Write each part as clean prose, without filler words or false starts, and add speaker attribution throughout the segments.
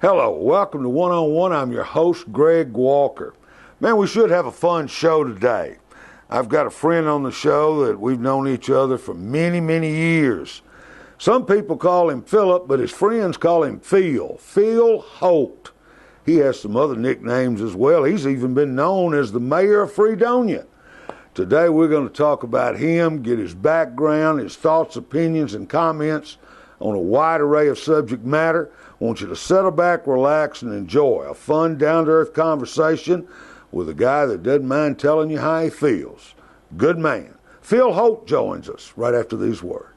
Speaker 1: Hello, welcome to One on One. I'm your host, Greg Walker. Man, we should have a fun show today. I've got a friend on the show that we've known each other for many, many years. Some people call him Philip, but his friends call him Phil. Phil Holt. He has some other nicknames as well. He's even been known as the mayor of Fredonia. Today we're going to talk about him, get his background, his thoughts, opinions, and comments on a wide array of subject matter. I want you to settle back, relax, and enjoy a fun, down-to-earth conversation with a guy that doesn't mind telling you how he feels. Good man. Phil Holt joins us right after these words.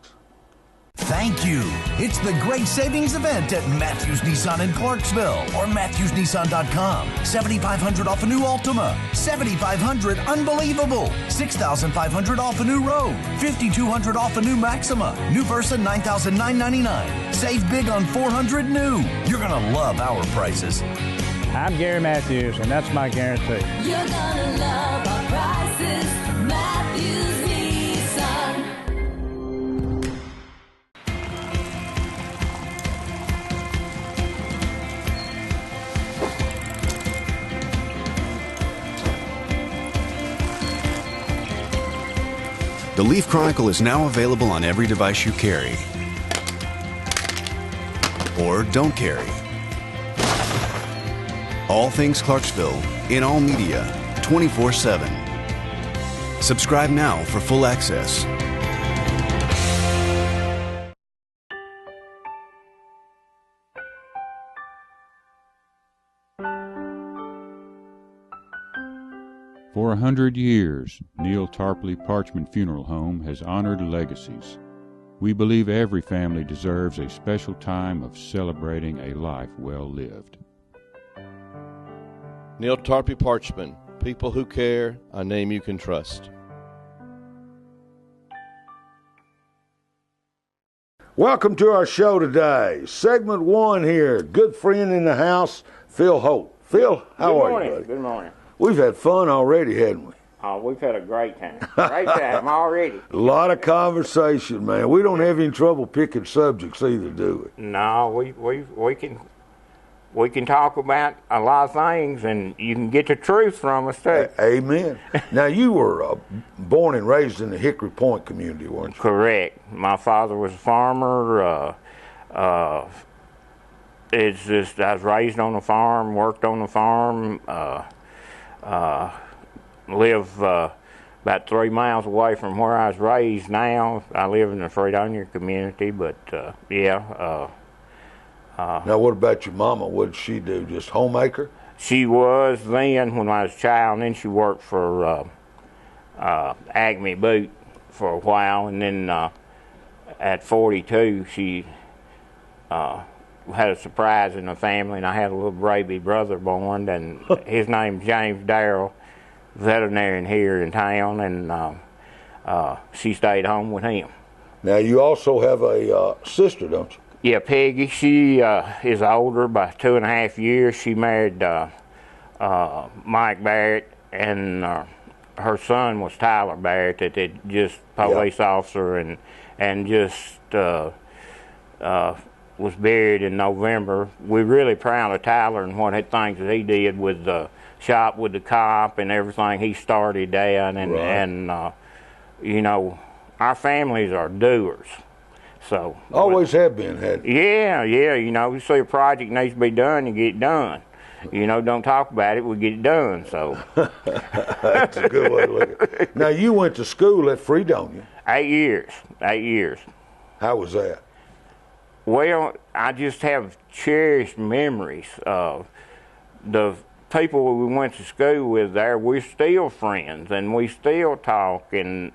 Speaker 2: Thank you. It's the great savings event at Matthews Nissan in Clarksville or MatthewsNissan.com. $7,500 off a new Altima. $7,500 unbelievable. $6,500 off a new Rogue. $5,200 off a new Maxima. New Versa $9,999. Save big on $400 new. You're gonna love our prices.
Speaker 3: I'm Gary Matthews, and that's my guarantee.
Speaker 4: You're gonna love our prices. Matthews Nissan.
Speaker 5: The Leaf Chronicle is now available on every device you carry or don't carry. All things Clarksville in all media 24/7. Subscribe now for full access.
Speaker 6: For 100 years, Neil Tarpley Parchment Funeral Home has honored legacies. We believe every family deserves a special time of celebrating a life well lived.
Speaker 7: Neil Tarpley Parchment, people who care, a name you can trust.
Speaker 1: Welcome to our show today. Segment one here. Good friend in the house, Phil Holt. Phil, how are you, buddy?
Speaker 8: Good morning.
Speaker 1: We've had fun already, hadn't we?
Speaker 8: Oh, we've had a great time. Great time already.
Speaker 1: A lot of conversation, man. We don't have any trouble picking subjects either, do we?
Speaker 8: No, we can talk about a lot of things, and you can get the truth from us too.
Speaker 1: Amen. Now, you were born and raised in the Hickory Point community, weren't you?
Speaker 8: Correct. My father was a farmer. It's just I was raised on the farm, worked on the farm. Live about 3 miles away from where I was raised now. I live in the Fredonia community, but
Speaker 1: Now, what about your mama? What did she do? Just homemaker?
Speaker 8: She was then when I was a child, and then she worked for Acme Boot for a while, and then at 42 she had a surprise in the family, and I had a little baby brother born, and his name's James Darrell, veterinarian here in town, and she stayed home with him.
Speaker 1: Now, you also have a sister, don't you?
Speaker 8: Yeah, Peggy. She is older by 2.5 years. She married Mike Barrett, and her son was Tyler Barrett, that they just police officer, and just was buried in November. We're really proud of Tyler and what things that he did with the shop with the cop and everything he started down, and you know, our families are doers. So
Speaker 1: always have been, had.
Speaker 8: Yeah. You know, you see a project needs to be done, you get it done. You know, don't talk about it, we get it done. So
Speaker 1: that's a good way to look at it. Now, you went to school at Fredonia.
Speaker 8: 8 years. 8 years.
Speaker 1: How was that?
Speaker 8: Well, I just have cherished memories of the people we went to school with there. We're still friends, and we still talk, and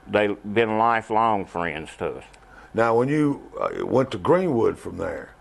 Speaker 8: they've been lifelong friends to us.
Speaker 1: Now, when you went to Greenwood from there,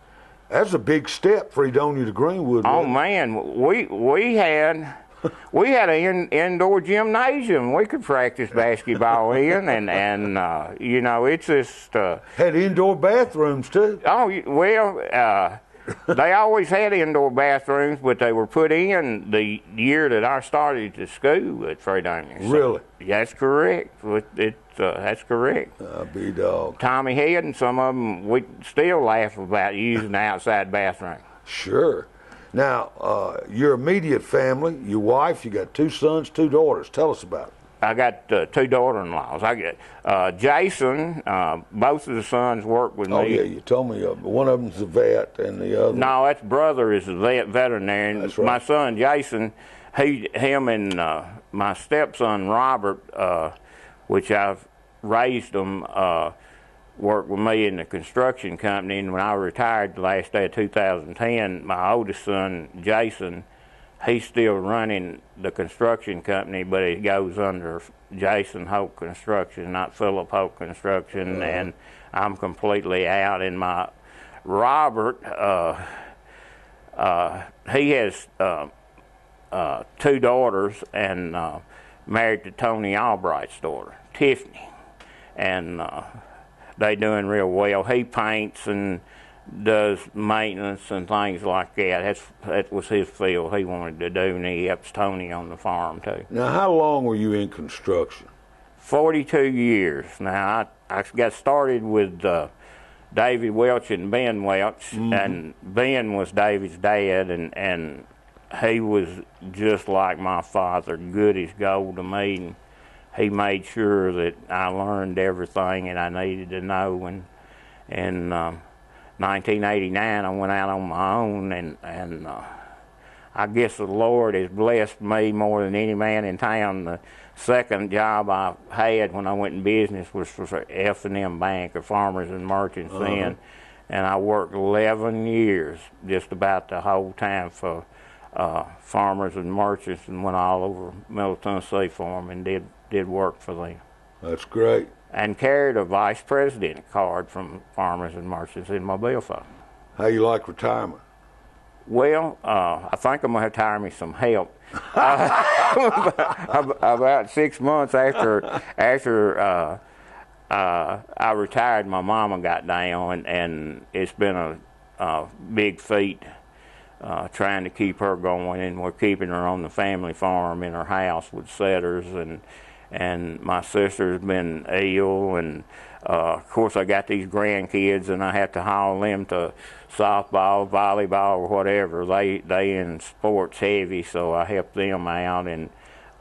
Speaker 1: that's a big step, Fredonia to Greenwood.
Speaker 8: Oh, man, we had an indoor gymnasium we could practice basketball in, and you know, it's just...
Speaker 1: had indoor bathrooms, too.
Speaker 8: Oh, well, They always had indoor bathrooms, but they were put in the year that I started to school at Fredonia. So
Speaker 1: Really?
Speaker 8: that's correct. That's correct.
Speaker 1: I'll be dog.
Speaker 8: Tommy Head and some of them, we still laugh about using the outside bathroom.
Speaker 1: Sure. Now, your immediate family, your wife, you got 2 sons, 2 daughters. Tell us about it.
Speaker 8: I got 2 daughter-in-laws. I got Jason. Both of the sons work with me.
Speaker 1: Oh yeah, you told me one of them's a vet and the other.
Speaker 8: No, that's brother is a veterinarian.
Speaker 1: That's right.
Speaker 8: My son Jason, him and my stepson Robert, which I've raised them, worked with me in the construction company. And when I retired the last day of 2010, my oldest son Jason, he's still running the construction company, but it goes under Jason Holt Construction, not Philip Holt Construction, and I'm completely out. And my Robert, he has 2 daughters and married to Tony Albright's daughter, Tiffany, and they doing real well. He paints and does maintenance and things like that. That was his field he wanted to do, and he helps Tony on the farm too.
Speaker 1: Now, how long were you in construction?
Speaker 8: 42 years. Now, I got started with David Welch and Ben Welch, and Ben was David's dad, and he was just like my father, good as gold to me. And he made sure that I learned everything that I needed to know, and 1989, I went out on my own, and I guess the Lord has blessed me more than any man in town. The second job I had when I went in business was for F&M Bank, or Farmers and Merchants then, and I worked 11 years, just about the whole time for Farmers and Merchants, and went all over Middle Tennessee for them and did work for them.
Speaker 1: That's great.
Speaker 8: And carried a vice president card from Farmers and Merchants in my billfold.
Speaker 1: How you like retirement?
Speaker 8: Well, I think I'm going to have to hire me some help. About 6 months after I retired, my mama got down, and it's been a big feat trying to keep her going, and we're keeping her on the family farm in her house with setters, and my sister's been ill, and of course I got these grandkids, and I have to haul them to softball, volleyball, or whatever. They in sports heavy, so I help them out. And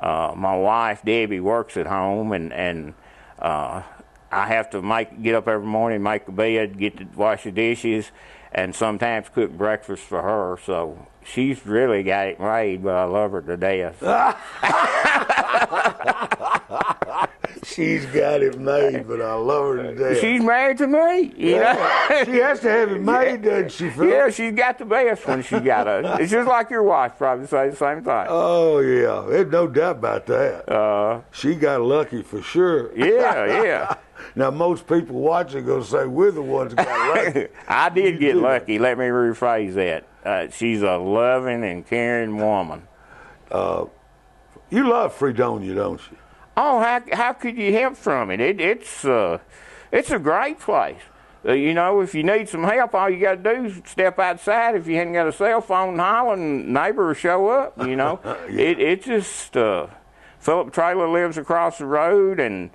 Speaker 8: my wife Debbie works at home, and I have to get up every morning, make the bed, wash the dishes, and sometimes cook breakfast for her. So she's really got it made, but I love her to death.
Speaker 1: She's got it made, but I love her to death.
Speaker 8: She's married to me, you know.
Speaker 1: She has to have it made, doesn't she, Phil?
Speaker 8: Yeah, she's got the best when she got it. It's just like your wife probably say the same thing.
Speaker 1: Oh, yeah. There's no doubt about that. She got lucky for sure.
Speaker 8: Yeah.
Speaker 1: Now, most people watching going to say we're the ones that got lucky.
Speaker 8: I did get lucky. Let me rephrase that. She's a loving and caring woman.
Speaker 1: You love Fredonia, don't you?
Speaker 8: Oh, how could you help from it? It's a great place. You know, if you need some help, all you got to do is step outside. If you hadn't got a cell phone, holler, and neighbor will show up. You know, it just Philip Traylor lives across the road, and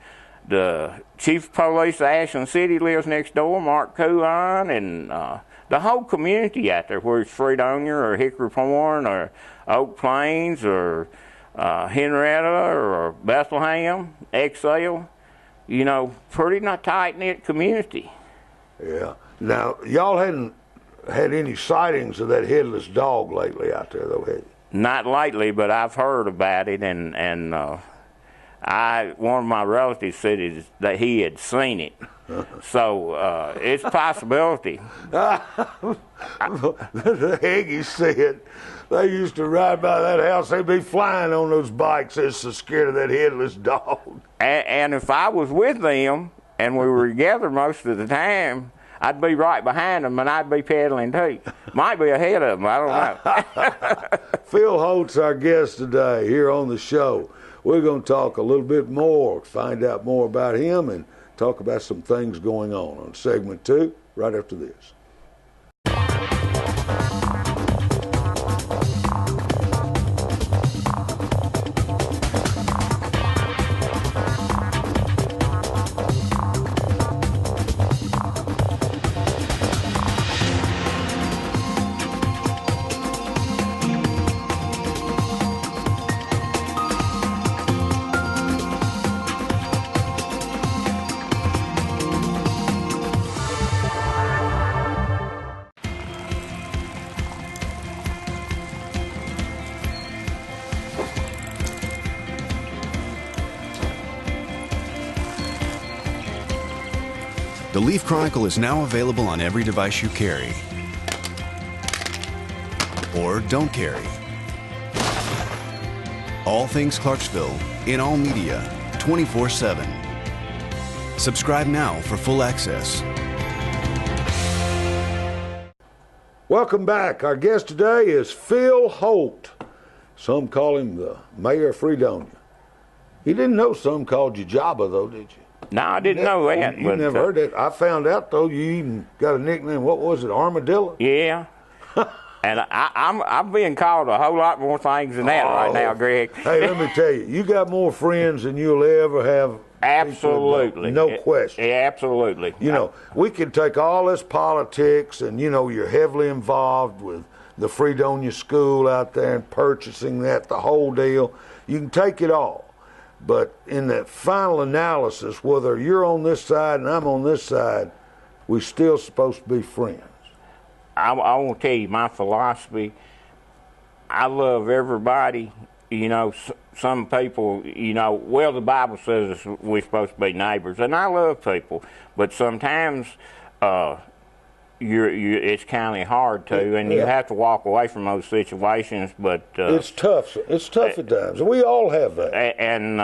Speaker 8: the chief of police of Ashland City lives next door, Mark Couon, and the whole community out there, whether it's Fredonia or Hickory Point or Oak Plains or Henrietta or Bethlehem, Excel, you know, pretty tight-knit community.
Speaker 1: Yeah. Now, y'all hadn't had any sightings of that headless dog lately out there, though, had you?
Speaker 8: Not lately, but I've heard about it, and one of my relatives said that he had seen it. So it's a possibility.
Speaker 1: The Haggies said they used to ride by that house. They'd be flying on those bikes. They're so scared of that headless dog.
Speaker 8: And if I was with them and we were together most of the time, I'd be right behind them and I'd be pedaling too. Might be ahead of them. I don't know.
Speaker 1: Phil Holt's our guest today here on the show. We're going to talk a little bit more, find out more about him, and talk about some things going on segment 2 right after this.
Speaker 5: The Leaf Chronicle is now available on every device you carry or don't carry. All things Clarksville in all media 24/7. Subscribe now for full access.
Speaker 1: Welcome back. Our guest today is Phil Holt. Some call him the mayor of Fredonia. He didn't know some called you Jabba, though, did you?
Speaker 8: No, I didn't know that.
Speaker 1: You never heard that. I found out, though, you even got a nickname. What was it, Armadillo?
Speaker 8: Yeah. And I'm being called a whole lot more things than that right now, Greg.
Speaker 1: Hey, let me tell you, you got more friends than you'll ever have.
Speaker 8: Absolutely.
Speaker 1: No question.
Speaker 8: Yeah, absolutely.
Speaker 1: You know, we can take all this politics and, you know, you're heavily involved with the Fredonia School out there and purchasing that, the whole deal. You can take it all. But in the final analysis, whether you're on this side and I'm on this side, we're still supposed to be friends.
Speaker 8: I want to tell you my philosophy. I love everybody. You know, some people, you know, well, the Bible says we're supposed to be neighbors, and I love people. But sometimes it's kind of hard to, and you have to walk away from those situations. But
Speaker 1: it's tough. It's tough at times, and we all have that.
Speaker 8: And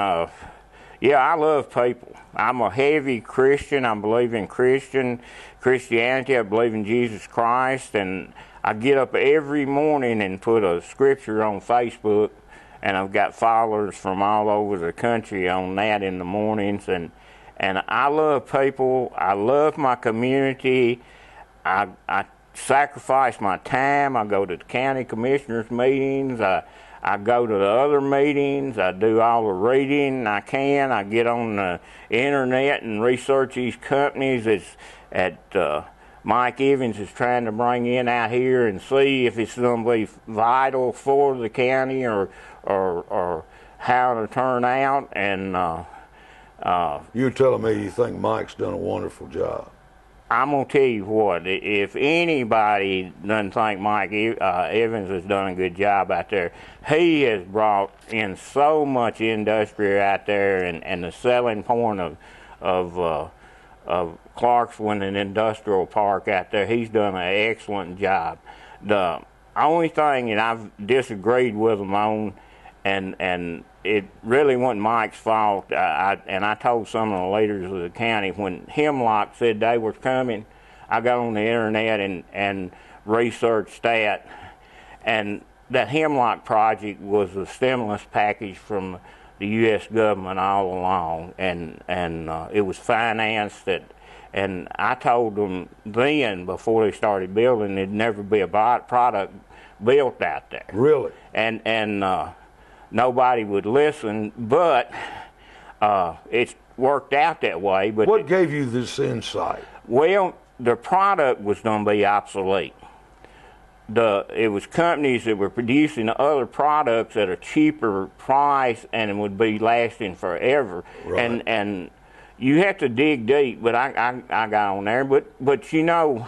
Speaker 8: yeah, I love people. I'm a heavy Christian. I believe in Christianity. I believe in Jesus Christ, and I get up every morning and put a scripture on Facebook, and I've got followers from all over the country on that in the mornings, and I love people. I love my community. I sacrifice my time. I go to the county commissioners meetings. I go to the other meetings. I do all the reading I can. I get on the internet and research these companies that Mike Evans is trying to bring in out here and see if it's going to be vital for the county or how to turn out. And
Speaker 1: you're telling me you think Mike's done a wonderful job.
Speaker 8: I'm going to tell you what, if anybody doesn't think Mike Evans has done a good job out there, he has brought in so much industry out there, and the selling point of Clarksville and an industrial park out there, he's done an excellent job. The only thing that I've disagreed with him on, and it really wasn't Mike's fault. I told some of the leaders of the county when Hemlock said they were coming, I got on the internet and researched that. And that Hemlock project was a stimulus package from the U.S. government all along, and it was financed. And I told them then, before they started building, there'd never be a product built out there.
Speaker 1: Really?
Speaker 8: And nobody would listen, but it's worked out that way. But
Speaker 1: what gave you this insight?
Speaker 8: Well, the product was going to be obsolete. It was companies that were producing other products at a cheaper price, and it would be lasting forever.
Speaker 1: Right.
Speaker 8: And you have to dig deep, but I got on there. But you know,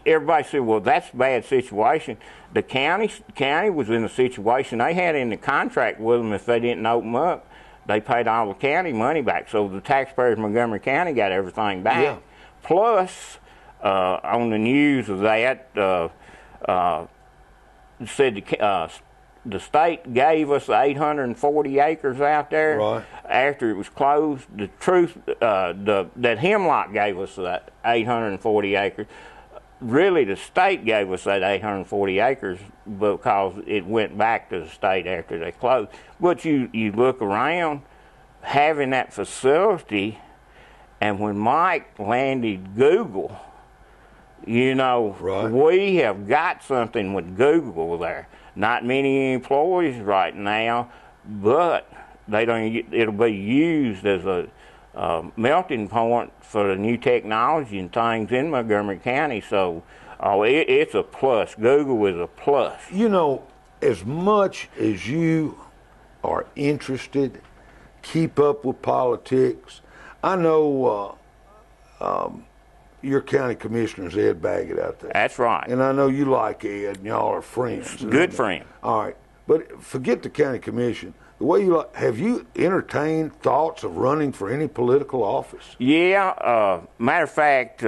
Speaker 8: everybody said, well, that's a bad situation. The county was in a situation they had in the contract with them. If they didn't open up, they paid all the county money back. So the taxpayers of Montgomery County got everything back.
Speaker 1: Yeah.
Speaker 8: Plus, on the news of that, said the state gave us 840 acres out there.
Speaker 1: Right.
Speaker 8: After it was closed. The truth, that Hemlock gave us that 840 acres. Really, the state gave us that 840 acres because it went back to the state after they closed. But you look around, having that facility, and when Mike landed Google, you know,
Speaker 1: right.
Speaker 8: We have got something with Google there. Not many employees right now, but it'll be used as a melting point for the new technology and things in Montgomery County. So it's a plus. Google is a plus.
Speaker 1: You know, as much as you are interested, keep up with politics, I know your county commissioner's Ed Baggett out there.
Speaker 8: That's right.
Speaker 1: And I know you like Ed, and y'all are friends.
Speaker 8: Good friend.
Speaker 1: All right. But forget the county commission. the way have you entertained thoughts of running for any political office?
Speaker 8: Yeah, matter of fact,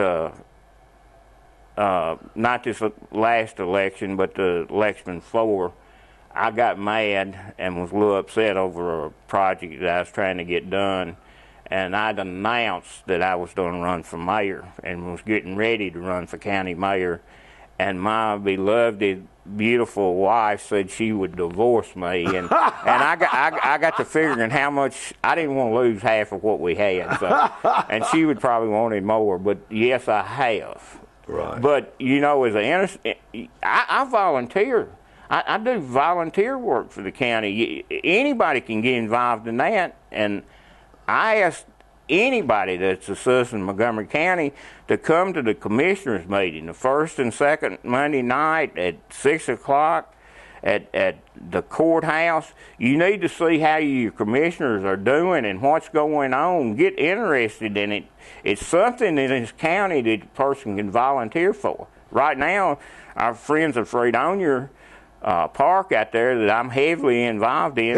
Speaker 8: not this last election, but the election before, I got mad and was a little upset over a project that I was trying to get done, and I'd announced that I was going to run for mayor and was getting ready to run for county mayor, and my beloved, beautiful wife said she would divorce me, and I got to figuring how much I didn't want to lose half of what we had, so, and she would probably wanted more, but yes, I have.
Speaker 1: Right.
Speaker 8: But you know, as I volunteer. I do volunteer work for the county. Anybody can get involved in that, and I ask anybody that's a citizen of Montgomery County to come to the commissioners meeting, the first and second Monday night at 6 o'clock at the courthouse. You need to see how your commissioners are doing and what's going on. Get interested in it. It's something in this county that a person can volunteer for. Right now, our friends at Fredonia park out there that I'm heavily involved in.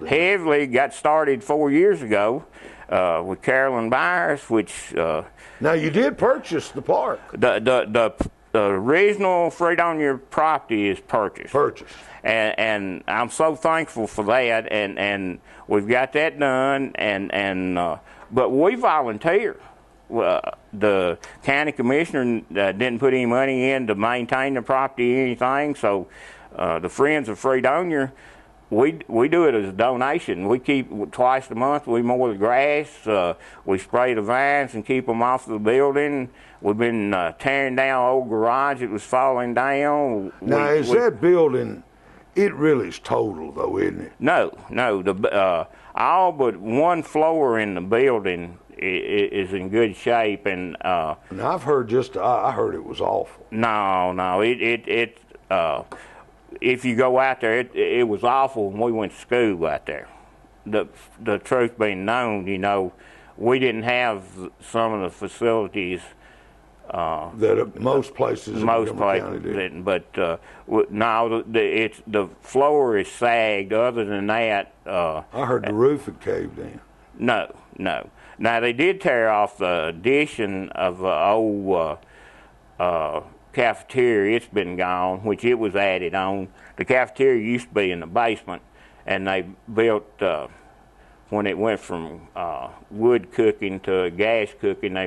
Speaker 8: Heavily got started 4 years ago with Carolyn Byers, which...
Speaker 1: now, you did purchase the park.
Speaker 8: The original Fredonia property is purchased. And I'm so thankful for that, and we've got that done, but we volunteer. The county commissioner didn't put any money in to maintain the property or anything, so the Friends of Fredonia, we do it as a donation. We keep twice a month. We mow the grass, we spray the vines and keep them off the building. We've been tearing down old garage that was falling down.
Speaker 1: Now, that building? It really is total, though, isn't it?
Speaker 8: No. All but one floor in the building is in good shape, and
Speaker 1: I've heard I heard it was awful.
Speaker 8: No, if you go out there, it was awful when we went to school out there. The truth being known, you know, we didn't have some of the facilities
Speaker 1: that most places
Speaker 8: didn't. But no, the floor is sagged. Other than that,
Speaker 1: I heard the roof had caved in.
Speaker 8: No. Now, they did tear off the addition of the old cafeteria. It's been gone, which it was added on. The cafeteria used to be in the basement, and they built, when it went from wood cooking to gas cooking, they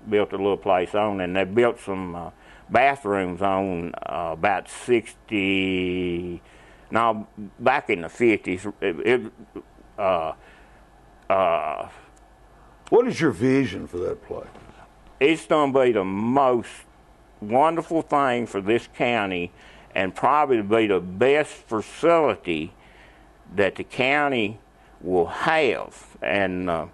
Speaker 8: built a little place on, and they built some bathrooms on about back in the 50s.
Speaker 1: What is your vision for that place?
Speaker 8: It's going to be the most wonderful thing for this county, and probably be the best facility that the county will have. And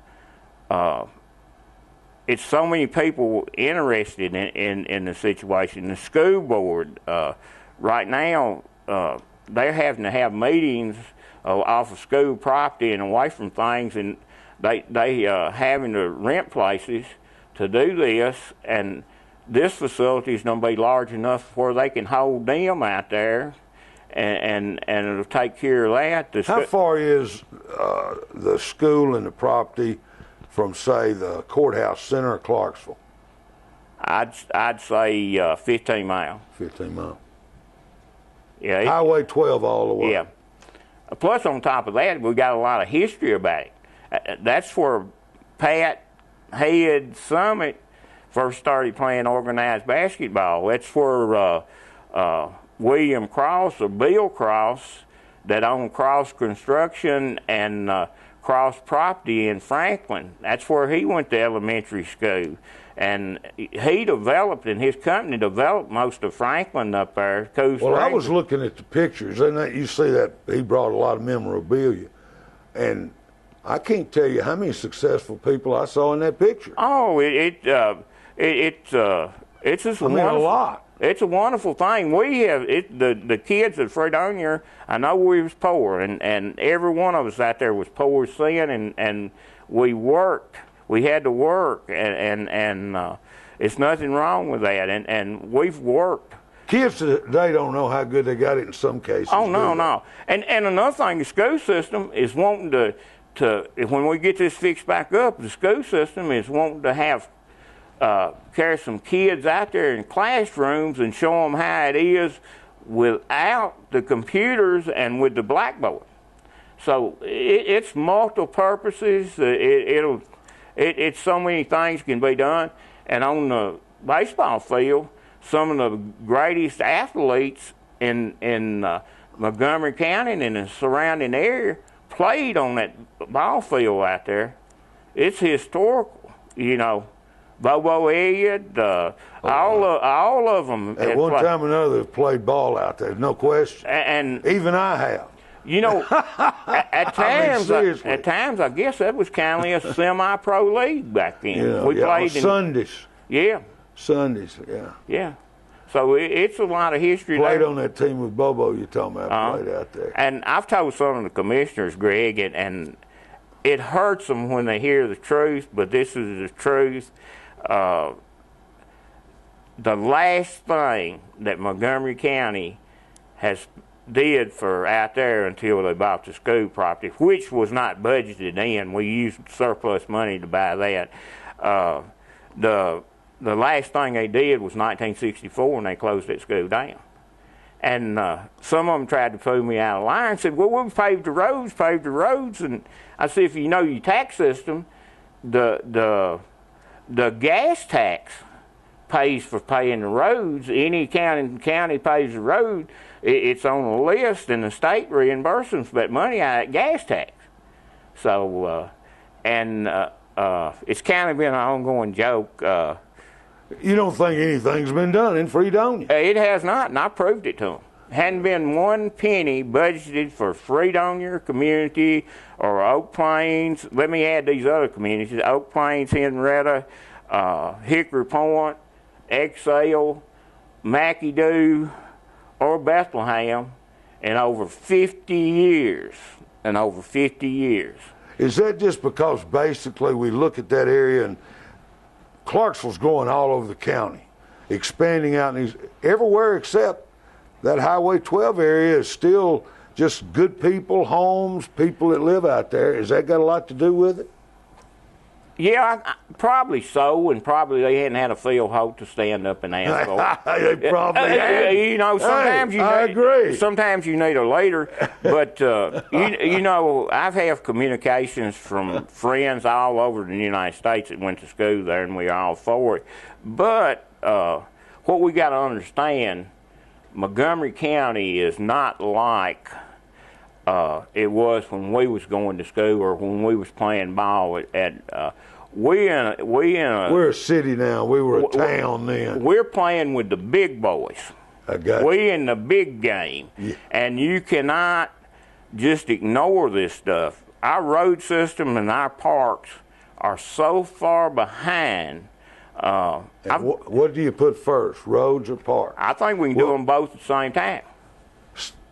Speaker 8: it's so many people interested in the situation. The school board, right now, they're having to have meetings off of school property and away from things, and they having to rent places to do this, and this facility is going to be large enough where they can hold them out there, and it'll take care of that.
Speaker 1: How far is the school and the property from, say, the courthouse center of Clarksville?
Speaker 8: I'd say 15 miles.
Speaker 1: 15 miles.
Speaker 8: Yeah.
Speaker 1: Highway 12 all the way.
Speaker 8: Yeah. Plus, on top of that, we've got a lot of history about it. That's where Pat Head Summit first started playing organized basketball. That's where William Cross, or Bill Cross, that owned Cross Construction and Cross Property in Franklin. That's where he went to elementary school. And he developed, and his company developed most of Franklin up there.
Speaker 1: Well, I was looking at the pictures, and you see that he brought a lot of memorabilia. And I can't tell you how many successful people I saw in that picture.
Speaker 8: Oh, it's just
Speaker 1: a lot.
Speaker 8: It's a wonderful thing. We have the kids at Fredonia. I know we was poor, and every one of us out there was poor as sin, and we worked. We had to work, and it's nothing wrong with that. And we've worked
Speaker 1: Kids today don't know how good they got it in some cases.
Speaker 8: Oh, no,
Speaker 1: do they?
Speaker 8: no. And another thing, the school system is wanting to when we get this fixed back up, the school system is wanting to have carry some kids out there in classrooms and show them how it is without the computers and with the blackboard. So it's multiple purposes. It's so many things can be done. And on the baseball field, some of the greatest athletes in Montgomery County and in the surrounding area played on that ball field out there. It's historical, you know. Bobo Elliott, all of them.
Speaker 1: At one time or another, have played ball out there, no question.
Speaker 8: And
Speaker 1: even I have.
Speaker 8: You know, at times, at times, I guess that was kind of a semi-pro league back then.
Speaker 1: Yeah,
Speaker 8: we played
Speaker 1: on Sundays.
Speaker 8: Yeah.
Speaker 1: Sundays, yeah.
Speaker 8: Yeah. So it's a lot of history
Speaker 1: Played
Speaker 8: there.
Speaker 1: on that team with Bobo you're talking about, played out there.
Speaker 8: And I've told some of the commissioners, Greg, and it hurts them when they hear the truth, but this is the truth. The last thing that Montgomery County did for out there until they bought the school property, which was not budgeted in. We used surplus money to buy that. The last thing they did was 1964 when they closed that school down. And some of them tried to pull me out of line and said, well, we've paved the roads. And I said, if you know your tax system, the gas tax pays for paying the roads. Any county pays the road. It's on the list, and the state reimburses that money out of gas tax. So, it's kind of been an ongoing joke.
Speaker 1: You don't think anything's been done in Fredonia?
Speaker 8: It has not, and I proved it to them. Hadn't been one penny budgeted for Fredonia community or Oak Plains. Let me add these other communities: Oak Plains, Henrietta, Hickory Point, Excel, McAdoo, or Bethlehem in over 50 years.
Speaker 1: Is that just because basically we look at that area and Clarksville's growing all over the county, expanding out everywhere except that Highway 12 area is still just good people, homes, people that live out there. Has that got a lot to do with it?
Speaker 8: Yeah, probably so, and probably they hadn't had a Phil Holt to stand up and ask for.
Speaker 1: They probably had.
Speaker 8: You know, sometimes
Speaker 1: I agree.
Speaker 8: Sometimes you need a leader, but you know, I've had communications from friends all over the United States that went to school there, and we're all for it. But what we got to understand, Montgomery County is not like it was when we was going to school or when we was playing ball
Speaker 1: We're a city now. We were a town then.
Speaker 8: We're playing with the big boys.
Speaker 1: I got you.
Speaker 8: We in the big game.
Speaker 1: Yeah.
Speaker 8: And you cannot just ignore this stuff. Our road system and our parks are so far behind.
Speaker 1: What do you put first, roads or parks?
Speaker 8: I think we can do them both at the same time.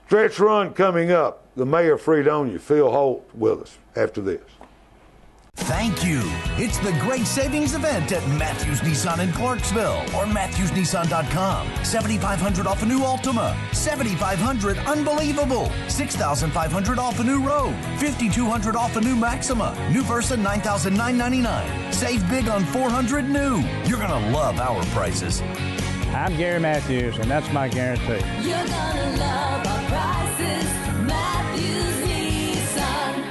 Speaker 1: Stretch run coming up. The mayor of Fredonia, Phil Holt, with us after this.
Speaker 2: Thank you. It's the great savings event at Matthews Nissan in Clarksville or MatthewsNissan.com. $7,500 off a new Altima. $7,500 unbelievable. $6,500 off a new Rogue. $5,200 off a new Maxima. New Versa $9,999. Save big on $400 new. You're gonna love our prices.
Speaker 3: I'm Gary Matthews, and that's my guarantee.
Speaker 4: You're gonna love our prices. Matthews Nissan.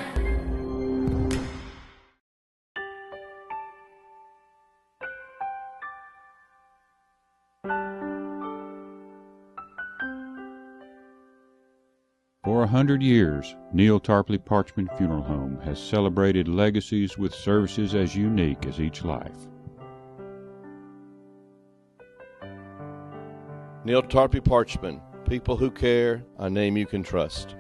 Speaker 6: For 100 years, Neil Tarpley Parchman Funeral Home has celebrated legacies with services as unique as each life.
Speaker 7: Neil Tarpley Parchman, people who care, a name you can trust.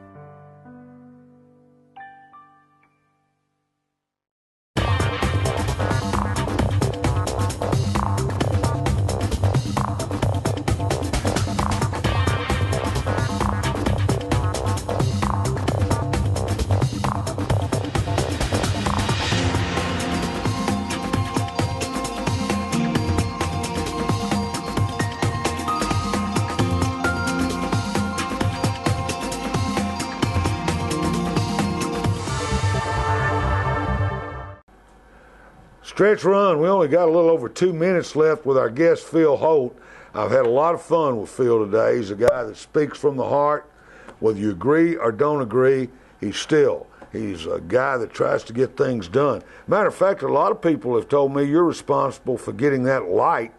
Speaker 1: Stretch run. We only got a little over 2 minutes left with our guest, Phil Holt. I've had a lot of fun with Phil today. He's a guy that speaks from the heart. Whether you agree or don't agree, he's a guy that tries to get things done. Matter of fact, a lot of people have told me you're responsible for getting that light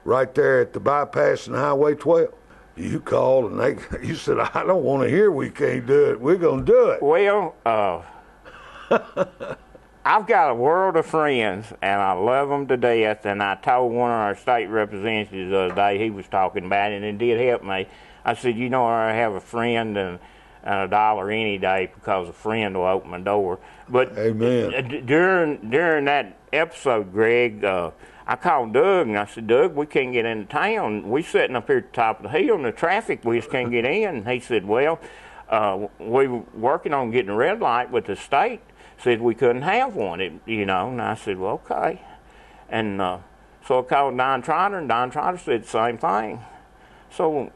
Speaker 1: right there at the bypass and Highway 12. You called and you said, I don't want to hear we can't do it. We're going to do it.
Speaker 8: Well, I've got a world of friends, and I love them to death, and I told one of our state representatives the other day, he was talking about it, and it did help me. I said, you know, I have a friend and a dollar any day because a friend will open my door. But
Speaker 1: Amen.
Speaker 8: During that episode, Greg, I called Doug, and I said, Doug, we can't get into town. We're sitting up here at the top of the hill, and the traffic, we just can't get in. And he said, well, we were working on getting a red light, but the state said we couldn't have one, and I said, well, okay. And so I called Don Trotter, and Don Trotter said the same thing. So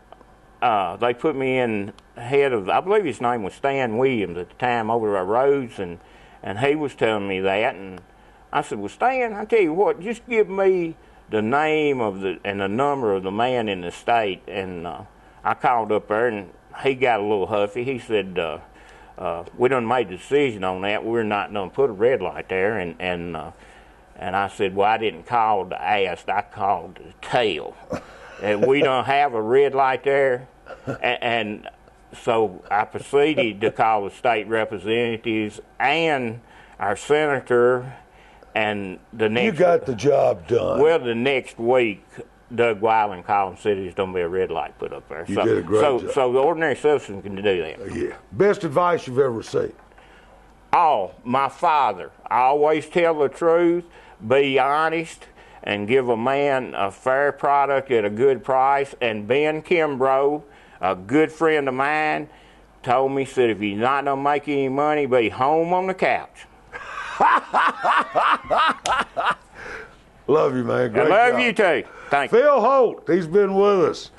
Speaker 8: they put me in head of, I believe his name was Stan Williams at the time, over our roads, and he was telling me that, and I said, well, Stan, I tell you what, just give me the name of and the number of the man in the state. And I called up there, and he got a little huffy. He said, we done made the decision on that. We're not going to put a red light there. And I said, well, I didn't call to ask. I called to tell. And we don't have a red light there. And so I proceeded to call the state representatives and our senator. And the next,
Speaker 1: you got the job done.
Speaker 8: Well, the next week, Doug Weiland called and said there's going to be a red light put up there.
Speaker 1: You did a great job.
Speaker 8: So the ordinary citizen can do that.
Speaker 1: Yeah. Best advice you've ever received?
Speaker 8: My father. I always tell the truth, be honest, and give a man a fair product at a good price. And Ben Kimbrough, a good friend of mine, told me, said, if you're not going to make any money, be home on the couch.
Speaker 1: Love you, man. Great
Speaker 8: I love
Speaker 1: job.
Speaker 8: you too. Thank you.
Speaker 1: Phil Holt, he's been with us.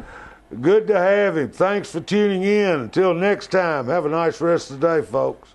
Speaker 1: Good to have him. Thanks for tuning in. Until next time, have a nice rest of the day, folks.